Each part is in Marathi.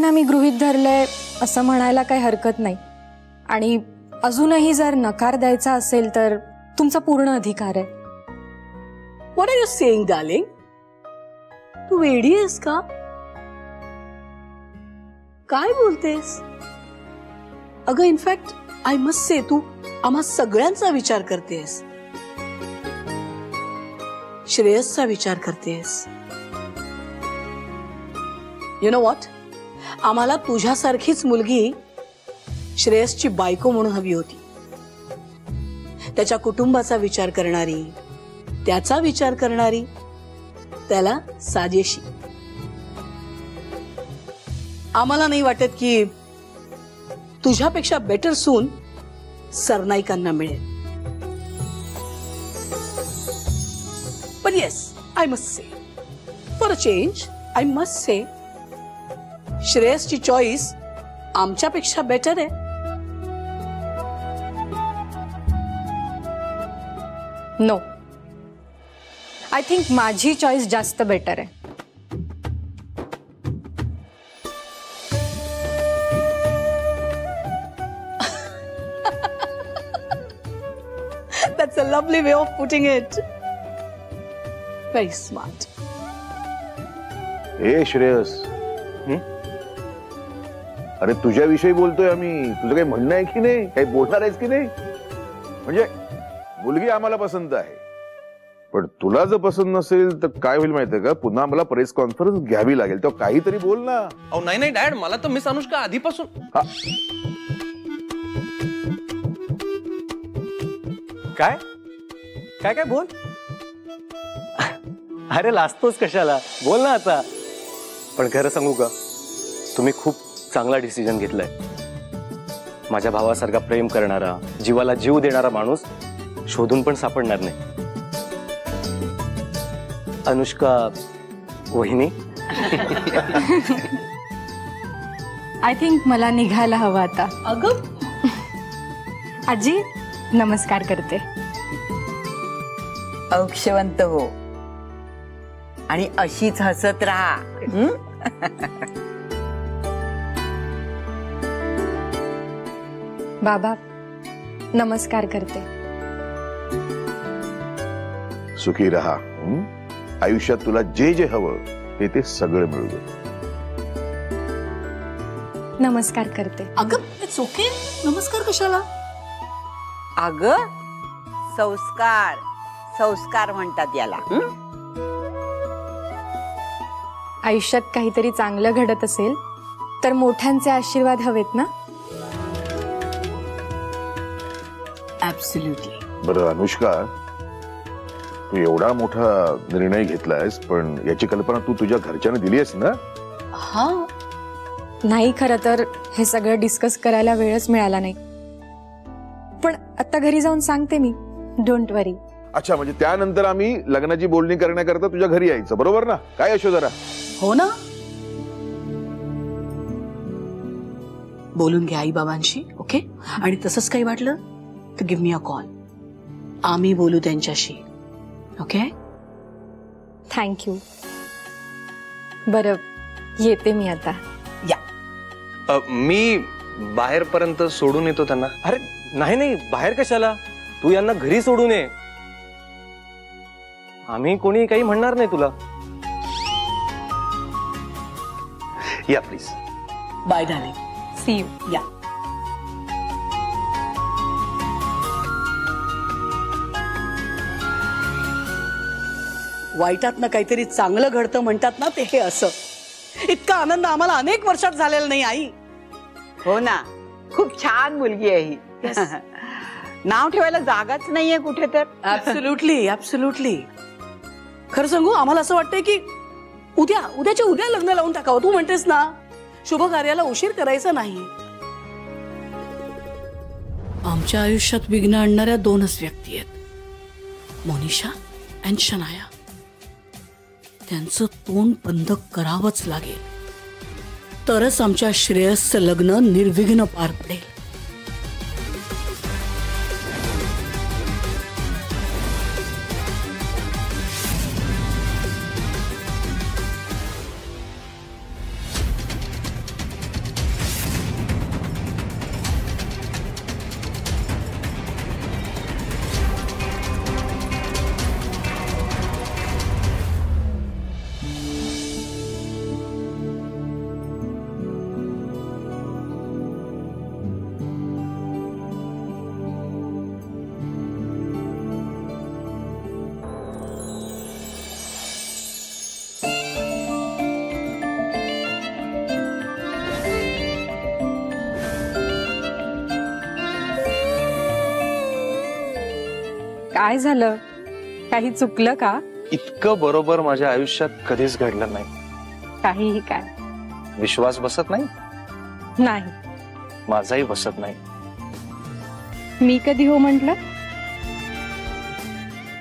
दोघांना मी गृहीत धरलंय असं म्हणायला काही हरकत नाही, आणि अजूनही जर नकार द्यायचा असेल तर तुमचा पूर्ण अधिकार आहे. What are you saying, darling? तू वेडी आहेस का? काय बोलतेस? अगं इनफॅक्ट आय मस्ट से तू आम्हा सगळ्यांचा विचार करतेस, श्रेयसचा विचार करतेस. यू नो व्हॉट, आम्हाला तुझ्यासारखीच मुलगी श्रेयसची बायको म्हणून हवी होती. त्याच्या कुटुंबाचा विचार करणारी, त्याचा विचार करणारी, त्याला साजेशी. आम्हाला नाही वाटत की तुझ्यापेक्षा बेटर सून सरनाईकांना मिळेल. पण yes, I must say for a change, I must say श्रेयसची चॉईस आमच्यापेक्षा बेटर आहे. नो, आय थिंक माझी चॉईस जास्त बेटर आहे. That's a lovely way of putting it. Very smart. ए श्रेयस, अरे तुझ्याविषयी बोलतोय आम्ही. तुझं काही म्हणणं आहे की नाही? काही बोलणार आहेस की नाही? म्हणजे मुलगी आम्हाला पसंत आहे, पण तुला जर पसंत नसेल तर काय होईल माहितीये का? पुन्हा मला प्रेस कॉन्फरन्स घ्यावी लागेल. तेव्हा काहीतरी बोल ना. अहो नाही नाही डॅड, मला तर मिस अनुष्का आधीपासून. काय काय काय बोल. अरे लाजतोस कशाला, बोल ना आता. पण खरं सांगू का, तुम्ही खूप चांगला डिसिजन घेतलाय. माझ्या भावासारखा प्रेम करणारा, जीवाला जीव देणारा माणूस शोधून पण सापडणार नाही. अनुष्का वहिनी. आय थिंक मला निघायला हवं आता. अगं आजी, नमस्कार करते. औक्षवंत हो आणि अशीच हसत राहा. बाबा, नमस्कार करते. सुखी रहा. आयुष्यात तुला जे जे हवं ते सगळं मिळू दे. नमस्कार करते. अगं इट्स ओके. नमस्कार कशाला? अगं संस्कार, संस्कार म्हणतात याला. आयुष्यात काहीतरी चांगलं घडत असेल तर मोठ्यांचे आशीर्वाद हवेत ना. ऍब्सोल्युटली. बरं अनुष्का, तू एवढा मोठा निर्णय घेतलायस, पण याची कल्पना तू तुझ्या घरच्यांना दिली आहेस ना? हा नाही, खरं तर हे सगळं डिस्कस करायला वेळच मिळाला नाही, पण आता घरी जाऊन सांगते मी. डोंट वरी. अच्छा, म्हणजे त्यानंतर आम्ही लग्नाची बोलणी करण्याकरता तुझ्या घरी यायचं, बरोबर ना? काय यशोधरा? हो ना. बोलून घ्या आई बाबांशी. ओके. आणि तसंच काही वाटलं तर गिव्ह मी अ कॉल. आम्ही बोलू त्यांच्याशी. ओके. थँक्यू. बरं, येते मी आता. या. मी बाहेरपर्यंत सोडून येतो त्यांना. अरे नाही नाही, बाहेर कशाला? तू यांना घरी सोडून ये. आम्ही कोणी काही म्हणणार नाही तुला. या please. Bye darling. See you. या. वाईटातनं काहीतरी चांगलं घडतं म्हणतात ना, ते हे असं. इतका आनंद आम्हाला अनेक वर्षात झालेला नाही आई. हो ना, खूप छान मुलगी आहे ही. नाव ठेवायला जागाच नाहीये कुठे तर. Absolutely absolutely. खरं सांगू, आम्हाला असं वाटतंय की उद्याच्या उद्या लग्न लावून टाकावं. तू म्हणतेस ना, शुभ कार्याला उशीर करायचा नाही. आमच्या आयुष्यात विघ्न आणणाऱ्या दोनच व्यक्ती आहेत, मोनिशा आणि शनाया. त्यांचं तोंड बंद करावंच लागेल, तरच आमच्या श्रेयसचं लग्न निर्विघ्न पार पडेल. काय झालं? काही चुकलं का? इतकं बरोबर माझ्या आयुष्यात कधीच घडलं नाही. काहीही काय? विश्वास बसत नाही, नाही. माझाही बसत नाही. मी कधी हो म्हंटल?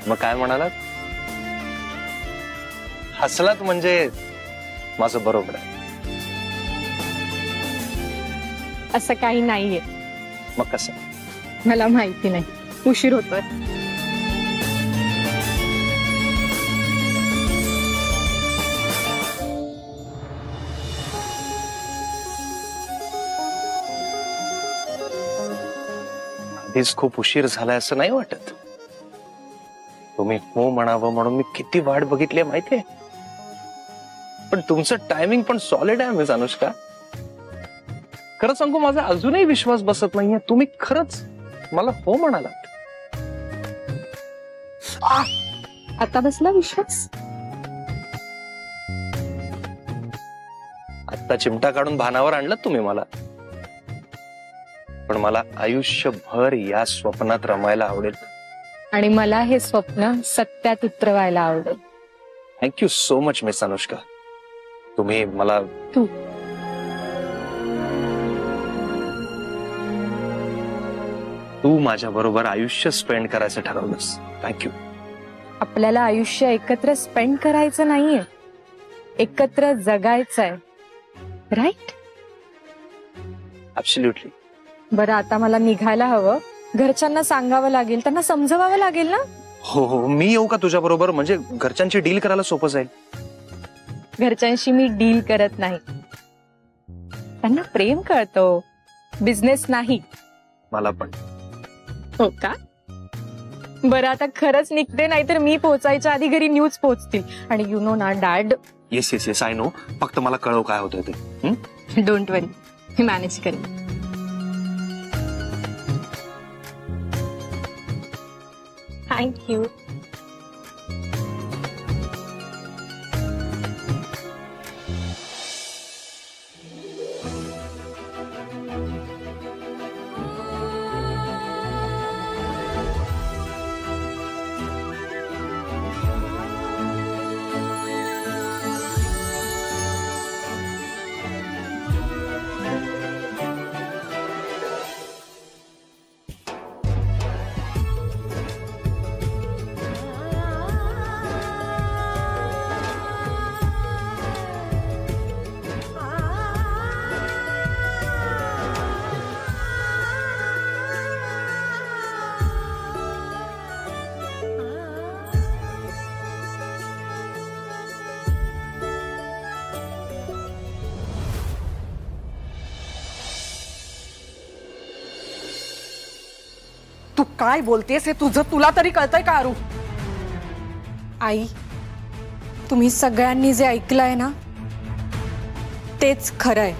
मग काय म्हणालात? हसलात म्हणजे माझं बरोबर आहे. असं काही नाहीये. मग कसं? मला माहिती नाही, उशीर होतोय. आधीच खूप उशीर झालाय असं नाही वाटत? तुम्ही हो म्हणावं म्हणून मी किती वाट बघितली माहितीये, पण तुमचं टायमिंग पण सॉलिड आहे मिस अनुष्का. खरं सांगू, माझा अजूनही विश्वास बसत नाहीये. तुम्ही खरंच मला हो म्हणालात. आता बसला विश्वास? आता चिमटा काढून भानावर आणलं तुम्ही मला, पण मला आयुष्यभर या स्वप्नात रमायला आवडेल. आणि मला हे स्वप्न सत्यात उतरवायला आवडेल. Thank you so much miss Anushka. तुम्ही मला तू माझ्या बरोबर आयुष्य स्पेंड करायचं ठरवलंस. थँक्यू. आपल्याला आयुष्य एकत्र स्पेंड करायचं नाहीये, एकत्र जगायचंय. राईट? ऍब्सोल्युटली. बरं, आता मला निघायला हवं. घरच्यांना सांगावं लागेल, त्यांना समजवावं लागेल ना. हो हो, मी येऊ का तुझ्या बरोबर? म्हणजे घरच्यांची डील करायला सोपं जाईल. घरच्यांशी मी डील करत नाही, त्यांना प्रेम कळतो, बिझनेस नाही. मला पण. हो का? बरं, आता खरंच निघते, नाहीतर मी पोहोचायच्या आधी घरी न्यूज पोहोचतील. आणि यु नो ना dad. Yes yes yes, I know. फक्त मला कळव काय होतंय ते. डोंट वरी, मी मॅनेज करेन. थँक्यू. तू काय बोलतेस हे तुला तरी कळतंय का आरू? आई, तुम्ही सगळ्यांनी जे ऐकलंय ना, तेच खरंय.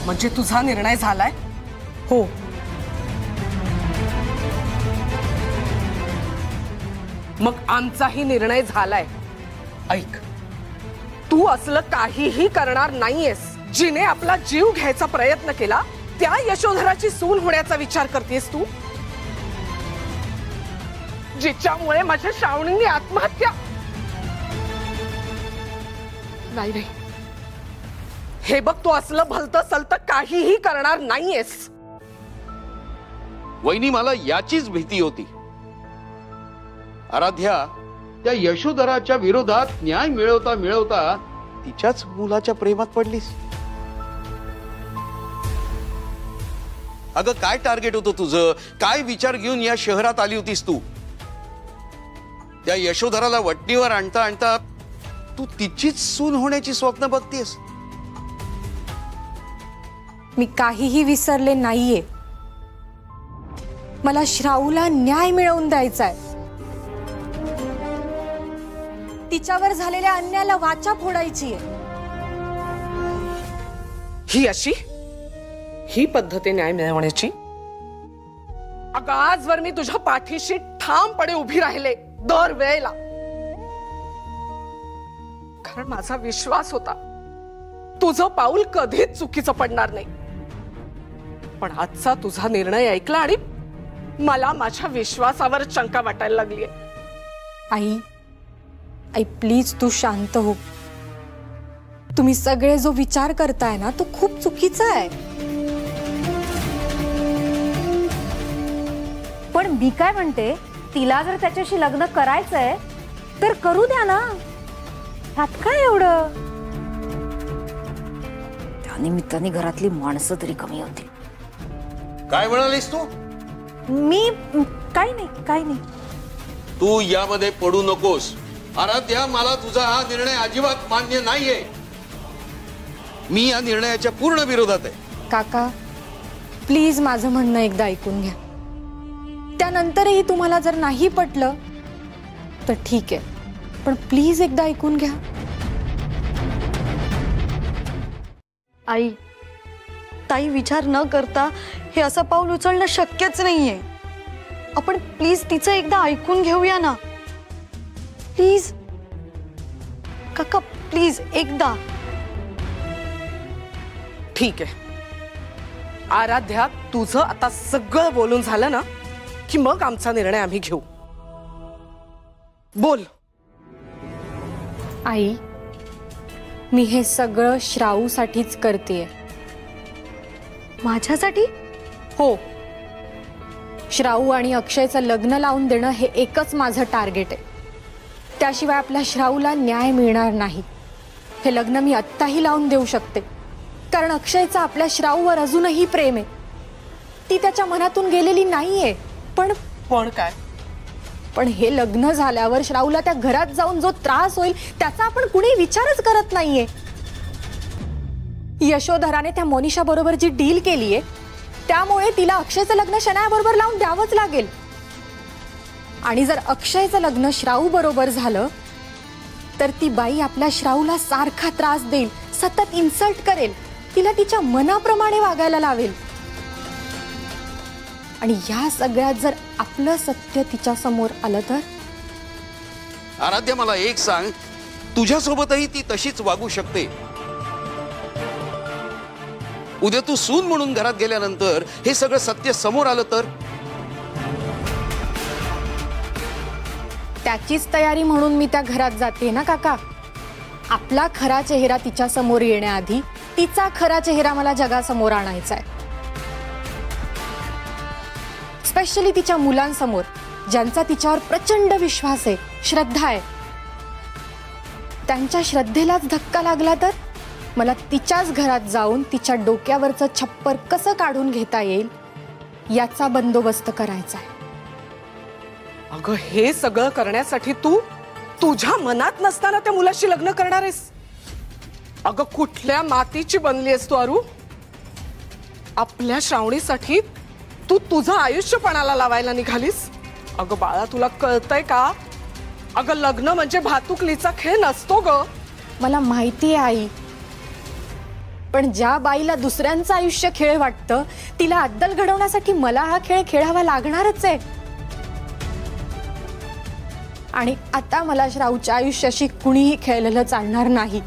म्हणजे तुझा निर्णय झालाय? हो. मग आमचाही निर्णय झालाय. ऐक, तू असलं काहीही करणार नाहीयेस. जिने आपला जीव घ्यायचा प्रयत्न केला त्या यशोधराची सून होण्याचा विचार करतेस तू, जिच्यामुळे माझ्या श्रावणीने आत्महत्या. नाही नाही, हे बघ, तू असलं भलतं सलतं काहीही करणार नाहीयेस. वहिनी, मला याचीच भीती होती. आराध्या त्या यशोधराच्या विरोधात न्याय मिळवता मिळवता तिच्याच मुलाच्या प्रेमात पडलीस. अगं, काय टार्गेट होतं तुझं? काय विचार घेऊन या शहरात आली होतीस तू? त्या यशोधराला वटणीवर आणता आणता तू तिचीच सून होण्याची स्वप्न बघतेस. मी काहीही विसरले नाहीये. मला श्राऊला न्याय मिळवून द्यायचाय. तिच्यावर झालेल्या अन्यायाला वाचा फोडायची आहे. ही पद्धत आहे न्याय मिळवण्याची? अगं, आजवर मी तुझ्या पाठीशी ठामपणे उभी राहिले दर वेळेला, कारण माझा विश्वास होता तुझं पाऊल कधीच चुकीचं पडणार नाही. पण आजचा तुझा निर्णय ऐकला आणि मला माझ्या विश्वासावर शंका वाटायला लागली. आई आई प्लीज तू शांत हो. तुम्ही सगळे जो विचार करताय ना तो खूप चुकीचा आहे. पण मी काय म्हणते, तिला जर त्याच्याशी लग्न करायचंय तर करू द्या ना, ह्यात काय एवढं. त्यानिमित्ताने घरातली माणसं तरी कमी होती. काय म्हणालीस तू? मी काही नाही. तू यामध्ये पडू नकोस. आराध्या, मला तुझा हा निर्णय अजिबात मान्य नाहीये. मी या निर्णयाच्या पूर्ण विरोधात आहे. काका प्लीज माझं म्हणणं एकदा ऐकून घ्या. त्यानंतरही तुम्हाला जर नाही पटलं तर ठीक आहे, पण प्लीज एकदा ऐकून घ्या. आई, ताई विचार न करता हे असं पाऊल उचलणं शक्यच नाहीये. आपण प्लीज तिचं एकदा ऐकून घेऊया ना. प्लीज काका, प्लीज एकदा. ठीक आहे आराध्या, तुझं आता सगळं बोलून झालं ना की मग आमचा निर्णय आम्ही घेऊ. बोल. आई मी हे सगळं श्राऊसाठीच करतेय. माझ्यासाठी? हो, श्राऊ आणि अक्षयचं लग्न लावून देणं हे एकच माझं टार्गेट आहे. त्याशिवाय आपल्या श्राऊला न्याय मिळणार नाही. हे लग्न मी आत्ताही लावून देऊ शकते, कारण अक्षयचं आपल्या श्राऊवर अजूनही प्रेम आहे. ती त्याच्या मनातून गेलेली नाहीये. पण काय? पण हे लग्न झाल्यावर श्राऊला त्या घरात जाऊन जो त्रास होईल त्याचा आपण कुणी विचारच करत नाहीये. यशोधराने त्या मोनिशा बरोबर जी डील केलीये त्यामुळे तिला अक्षयचं लग्न शनाया बरोबर लावून द्यावंच लागेल. आणि जर अक्षयचं लग्न श्राऊ बरोबर झालं तर ती बाई आपल्या श्राऊला सारखा त्रास देईल, सतत इन्सल्ट करेल, तिला तिच्या मनाप्रमाणे वागायला लावेल. आणि या सगळ्यात जर आपलं सत्य तिच्या समोर आलं तर? आराध्या, मला एक सांग, तुझ्यासोबतही ती तशीच वागू शकते. उद्या तू सून म्हणून घरात गेल्यानंतर हे सगळं सत्य समोर आलं तर? त्याचीच तयारी म्हणून मी त्या घरात जाते ना काका. आपला खरा चेहरा तिच्या समोर येण्याआधी तिचा खरा चेहरा मला जगासमोर आणायचा आहे. स्पेशली तिच्या मुलांसमोर, ज्यांचा तिच्यावर प्रचंड विश्वास आहे, श्रद्धा आहे. त्यांच्या श्रद्धेलाच धक्का लागला तर मला तिच्याच घरात जाऊन तिच्या डोक्यावरचं छप्पर कसं काढून घेता येईल याचा बंदोबस्त करायचा आहे. अगं, हे सगळं करण्यासाठी तू तुझ्या मनात नसताना त्या मुलाशी लग्न करणार आहेस? अगं, कुठल्या मातीची बनली आहेस तू आरू? आपल्या श्रावणीसाठी तू तुझं आयुष्य पणाला लावायला निघालीस? अगं बाळा, तुला कळतंय का? अगं, लग्न म्हणजे भातुकलीचा खेळ नसतो ग. मला माहिती आहे आई, पण ज्या बाईला दुसऱ्यांचं आयुष्य खेळ वाटतं तिला अद्दल घडवण्यासाठी मला हा खेळ खेळावा लागणारच आहे. आणि आता मला श्राऊच्या आयुष्याशी कुणीही खेळलेलं चालणार नाही.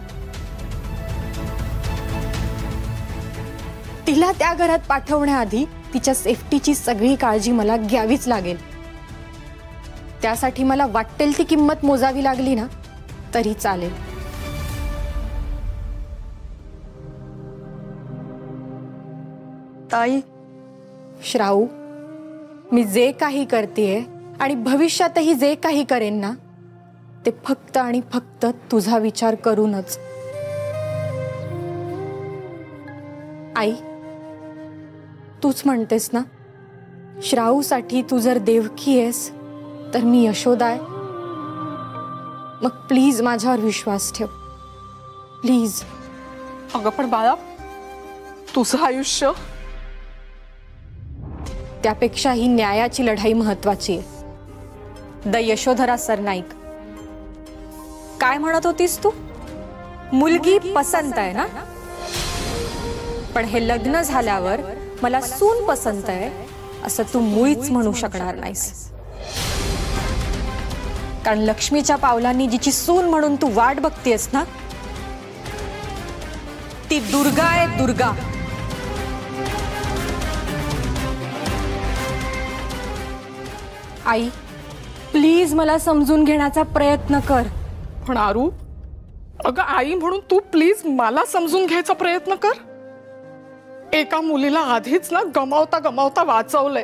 तिला त्या घरात पाठवण्याआधी तिच्या सेफ्टीची सगळी काळजी मला घ्यावीच लागेल. त्यासाठी मला वाटेल ती किंमत मोजावी लागली ना तरी चालेल. ताई, श्राऊ, मी जे काही करतेय आणि भविष्यातही जे काही करेन ना ते फक्त आणि फक्त तुझा विचार करूनच. आई, तूच म्हणतेस ना, श्राऊसाठी तू जर देवकी आहेस तर मी यशोदा आहे. मग प्लीज माझ्यावर विश्वास ठेव, प्लीज. अगं पण बाळा, तुझं आयुष्य त्यापेक्षा ही न्यायाची लढाई महत्वाची आहे. द यशोधरा सरनाईक, काय म्हणत होतीस तू? मुलगी पसंत आहे ना, पण हे लग्न झाल्यावर मला सून पसंत आहे असं तू मुळीच म्हणू शकणार नाहीस. कारण लक्ष्मीच्या पावलांनी जिची सून म्हणून तू वाट बघतेस ना ती दुर्गा आहे, दुर्गा. आई प्लीज मला समजून घेण्याचा प्रयत्न कर. पण आरू, अगं आई म्हणून तू प्लीज मला समजून घ्यायचा प्रयत्न कर. एका मुलीला आधीच ना गमावता गमावता वाचवलंय.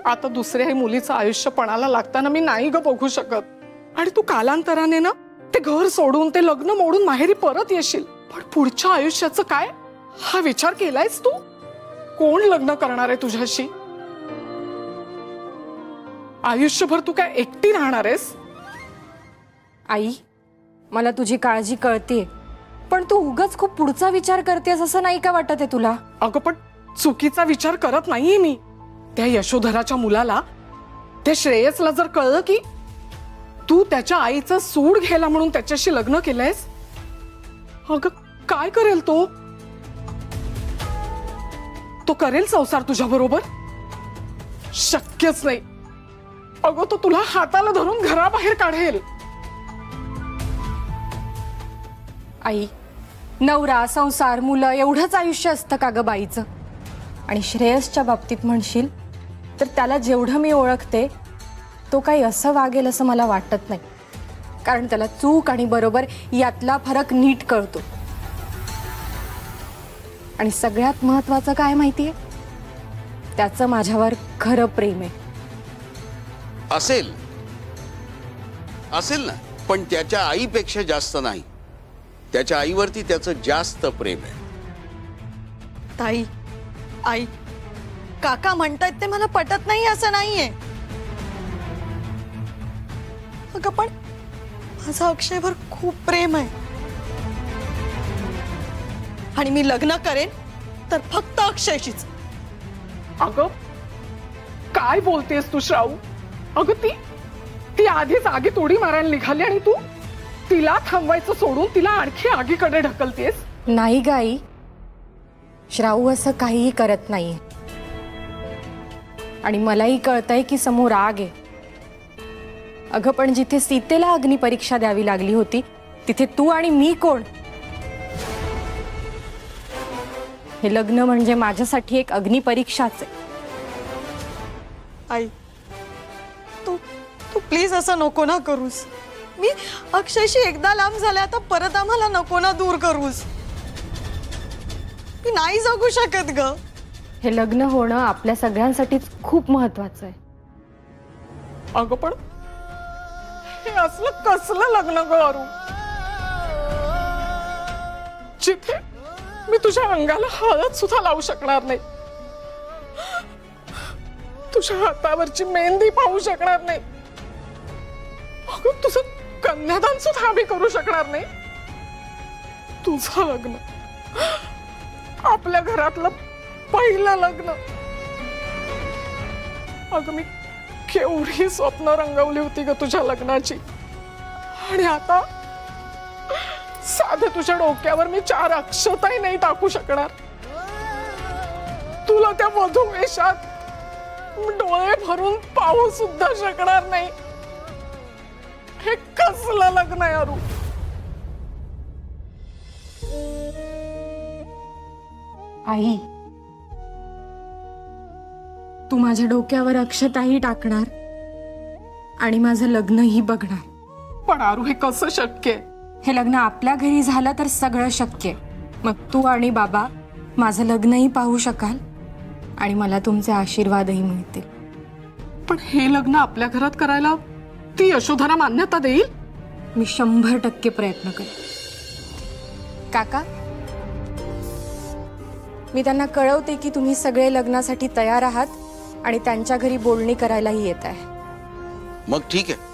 आता दुसऱ्याही मुलीचं आयुष्य पणाला लागताना मी नाही ग बघू शकत. आणि तू कालांतराने ना ते घर सोडून ते लग्न मोडून माहेरी परत येशील. पण पुढच्या आयुष्याचं काय हा विचार केलायस तू? कोण लग्न करणार आहे तुझ्याशी? आयुष्यभर तू काय एकटी राहणार आहेस? आई मला तुझी काळजी कळते, पण तू उगाच खूप पुढचा विचार करतेस असं नाही का वाटत आहे तुला? अगं पण चुकीचा विचार करत नाहीये मी. त्या यशोधराच्या मुलाला, त्या श्रेयसला जर कळलं की तू त्याच्या आईचं सूड घ्यायला म्हणून त्याच्याशी लग्न केलंयस, अगं काय करेल तो? तो करेल संसार तुझ्या बरोबर? शक्यच नाही. अगं तो तुला हाताला धरून घराबाहेर काढेल. आई नवरा संसार मुलं एवढंच आयुष्य असतं का ग बाईचं? आणि श्रेयसच्या बाबतीत म्हणशील तर त्याला जेवढं मी ओळखते तो काही असं वागेल असं मला वाटत नाही. कारण त्याला चूक आणि बरोबर यातला फरक नीट कळतो. आणि सगळ्यात महत्वाचं काय माहितीये, त्याचं माझ्यावर खरं प्रेम आहे. असेल असेल ना, पण त्याच्या आईपेक्षा जास्त नाही. त्याच्या आईवरती त्याचं जास्त प्रेम आहे. ताई आई काका म्हणतायत ते मला पटत नाही असं नाहीये. अगं पण माझं अक्षयवर खूप प्रेम आहे आणि मी लग्न करेन तर फक्त अक्षयशीच. अगं काय बोलतेस तू श्राऊ? अगं ती आधीच आगीत उडी मारायला निघाली आणि तू तिला थांबवायचं सोडून तिला आणखी आगीकडे ढकलतेस. नाही गाई, श्राऊ असं काहीही करत नाहीये. आणि मलाही कळतंय की समोर आग आहे. अगं पण जिथे सीतेला अग्निपरीक्षा द्यावी लागली होती तिथे तू आणि मी कोण? हे लग्न म्हणजे माझ्यासाठी एक अग्निपरीक्षाच आहे. आई तू तू प्लीज असं नको ना करूस. मी अक्षयशी एकदा लांब झाले, आता परत आम्हाला नको ना दूर करूस. मी नाही जगू शकत ग. हे लग्न होणं आपल्या सगळ्यांसाठीच खूप महत्वाचं आहे. अगं पण हे असलं कसलं लग्न करू जिथे मी तुझ्या अंगाला हळद सुद्धा लावू शकणार नाही, तुझ्या हातावरची मेहंदी पाहू शकणार नाही, अगं तुझं कन्यादान सुद्धा आम्ही करू शकणार नाही. तुझं लग्न, आपल्या घरातलं पहिलं लग्न. अगं मी केवढी स्वप्न रंगवली होती ग तुझ्या लग्नाची. आणि आता साधं तुझ्या डोक्यावर मी 4 अक्षताही नाही टाकू शकणार. तुला त्या वधू वेशात डोळे भरून पाहू सुद्धा शकणार नाही. हे कसलं लग्न आहे अरू? आई तू माझ्या डोक्यावर अक्षताही टाकणार आणि माझं लग्नही बघणार. पण आरू हे कसं शक्य आहे? हे लग्न आपल्या घरी झालं तर सगळं शक्य आहे. मग तू आणि बाबा माझं लग्नही पाहू शकाल आणि मला तुमचे आशीर्वादही मिळतील. पण हे लग्न आपल्या घरात करायला ती यशोधरा मान्यता देईल? मी 100% प्रयत्न करेन. काका मी त्यांना कळवते की तुम्ही सगळे लग्नासाठी तयार आहात आणि त्यांच्या घरी बोलणी करायलाही येत आहे. मग ठीक आहे.